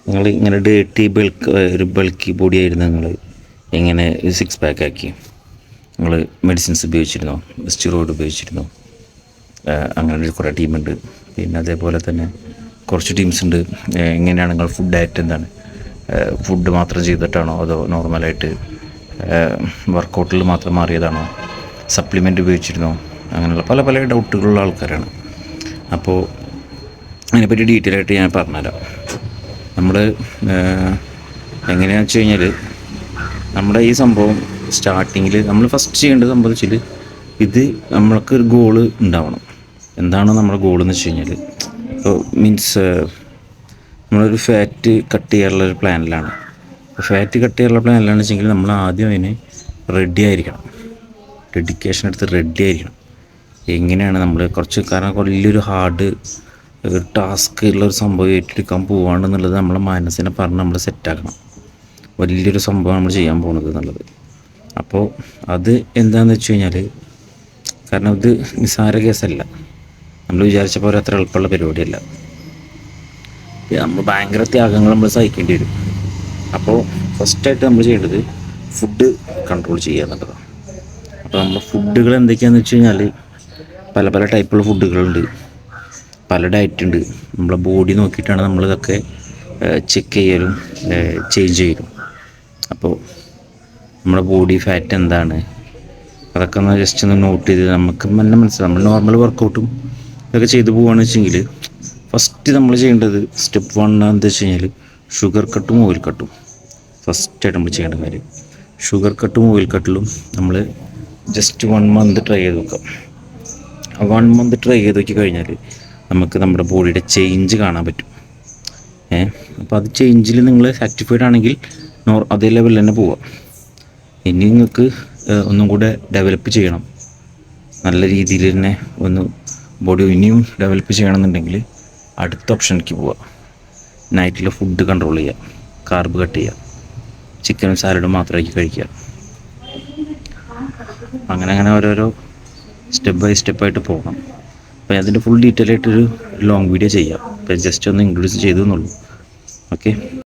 നിങ്ങൾ ഇങ്ങനെ ഡേർട്ടി ഒരു ബൾക്കി ബോഡി ആയിരുന്നു നിങ്ങൾ എങ്ങനെ 6 പാക്ക് ആക്കി? നിങ്ങൾ മെഡിസിൻസ് ഉപയോഗിച്ചിരുന്നോ? സ്റ്റിറോയിഡ് ഉപയോഗിച്ചിരുന്നോ? അങ്ങനെ കുറേ ടീമുണ്ട്. പിന്നെ അതേപോലെ തന്നെ കുറച്ച് ടീംസ് ഉണ്ട്. എങ്ങനെയാണ് നിങ്ങൾ ഫുഡ് ഡയറ്റ് എന്താണ്? ഫുഡ് മാത്രം ചെയ്തിട്ടാണോ അതോ നോർമലായിട്ട് വർക്കൗട്ടിൽ മാത്രം മാറിയതാണോ? സപ്ലിമെൻ്റ് ഉപയോഗിച്ചിരുന്നോ? അങ്ങനെയുള്ള പല പല ഡൗട്ടുകളുള്ള ആൾക്കാരാണ്. അപ്പോൾ അതിനെപ്പറ്റി ഡീറ്റെയിൽ ആയിട്ട് ഞാൻ പറഞ്ഞുതരാം. നമ്മൾ എങ്ങനെയാണെന്ന് വെച്ച് കഴിഞ്ഞാൽ നമ്മുടെ ഈ സംഭവം സ്റ്റാർട്ടിങ്ങിൽ നമ്മൾ ഫസ്റ്റ് ചെയ്യേണ്ടത് സംഭവിച്ചാൽ ഇത് നമ്മൾക്കൊരു ഗോള് ഉണ്ടാവണം. എന്താണ് നമ്മുടെ ഗോളെന്ന് വെച്ച് കഴിഞ്ഞാൽ ഇപ്പോൾ മീൻസ് നമ്മളൊരു ഫാറ്റ് കട്ട് ചെയ്യാനുള്ളൊരു പ്ലാനിലാണ്. ഫാറ്റ് കട്ട് ചെയ്യാനുള്ള പ്ലാനിലാണെന്ന് വെച്ചെങ്കിൽ നമ്മൾ ആദ്യം അതിന് റെഡി ആയിരിക്കണം. ഡെഡിക്കേഷൻ എടുത്ത് റെഡി ആയിരിക്കണം. എങ്ങനെയാണ് നമ്മൾ കാരണം വലിയൊരു ഹാർഡ് ടാസ്ക് ഉള്ളൊരു സംഭവം ഏറ്റെടുക്കാൻ പോവാണെന്നുള്ളത് നമ്മളെ മനസ്സിനെ പറഞ്ഞ് നമ്മൾ സെറ്റാക്കണം. വലിയൊരു സംഭവം നമ്മൾ ചെയ്യാൻ പോകുന്നത് എന്നുള്ളത്. അപ്പോൾ അത് എന്താണെന്ന് വെച്ച് കഴിഞ്ഞാൽ കാരണം ഇത് നിസ്സാര കേസല്ല. നമ്മൾ വിചാരിച്ച പോലെ അത്ര എളുപ്പമുള്ള പരിപാടിയല്ല. നമ്മൾ ഭയങ്കര ത്യാഗങ്ങൾ നമ്മൾ സഹിക്കേണ്ടി വരും. അപ്പോൾ ഫസ്റ്റായിട്ട് നമ്മൾ ചെയ്യേണ്ടത് ഫുഡ് കൺട്രോൾ ചെയ്യുക എന്നുള്ളതാണ്. അപ്പോൾ നമ്മുടെ ഫുഡുകൾ എന്തൊക്കെയാണെന്ന് വെച്ച് കഴിഞ്ഞാൽ പല പല ടൈപ്പുള്ള ഫുഡുകളുണ്ട്, പല ഡയറ്റ് ഉണ്ട്. നമ്മളെ ബോഡി നോക്കിയിട്ടാണ് നമ്മളിതൊക്കെ ചെക്ക് ചെയ്യലും ചേഞ്ച് ചെയ്യലും. അപ്പോൾ നമ്മുടെ ബോഡി ഫാറ്റ് എന്താണ് അതൊക്കെ ഒന്ന് ജസ്റ്റ് ഒന്ന് നോട്ട് ചെയ്ത് നമുക്ക് തന്നെ മനസ്സിലാവും. നമ്മൾ നോർമൽ വർക്കൗട്ടും ഇതൊക്കെ ചെയ്ത് പോവുകയാണെന്ന് വെച്ചെങ്കിൽ ഫസ്റ്റ് നമ്മൾ ചെയ്യേണ്ടത് സ്റ്റെപ്പ് 1 എന്താ വെച്ച് കഴിഞ്ഞാൽ ഷുഗർ കട്ടും ഓയിൽ കട്ടും ഫസ്റ്റായിട്ട് നമ്മൾ ചെയ്യേണ്ട കാര്യം. ഷുഗർ കട്ടും ഓയിൽ കട്ടിലും നമ്മൾ ജസ്റ്റ് 1 മന്ത് ട്രൈ ചെയ്ത് നോക്കാം. 1 മന്ത് ട്രൈ ചെയ്ത് നോക്കി കഴിഞ്ഞാൽ നമുക്ക് നമ്മുടെ ബോഡിയുടെ ചേഞ്ച് കാണാൻ പറ്റും. അപ്പോൾ അത് ചേഞ്ചിൽ നിങ്ങൾ സാറ്റിസ്ഫൈഡ് ആണെങ്കിൽ അതേ ലെവലിൽ തന്നെ പോവാം. ഇനി നിങ്ങൾക്ക് ഒന്നും കൂടെ ഡെവലപ്പ് ചെയ്യണം, നല്ല രീതിയിൽ തന്നെ ഒന്ന് ബോഡി ഇനിയും ഡെവലപ്പ് ചെയ്യണമെന്നുണ്ടെങ്കിൽ അടുത്ത ഓപ്ഷനിലേക്ക് പോവുക. നൈറ്റിൽ ഫുഡ് കൺട്രോൾ ചെയ്യുക, കാർബ് കട്ട് ചെയ്യുക, ചിക്കനും സാലഡും മാത്രമാക്കി കഴിക്കുക. അങ്ങനെ ഓരോരോ സ്റ്റെപ്പ് ബൈ സ്റ്റെപ്പായിട്ട് പോകണം. അപ്പോൾ അതിൻ്റെ ഫുൾ ഡീറ്റെയിൽ ആയിട്ടൊരു ലോങ് വീഡിയോ ചെയ്യാം. അപ്പോൾ ജസ്റ്റ് ഒന്ന് ഇൻട്രൊഡ്യൂസ് ചെയ്തു എന്നുള്ളൂ. ഓക്കെ.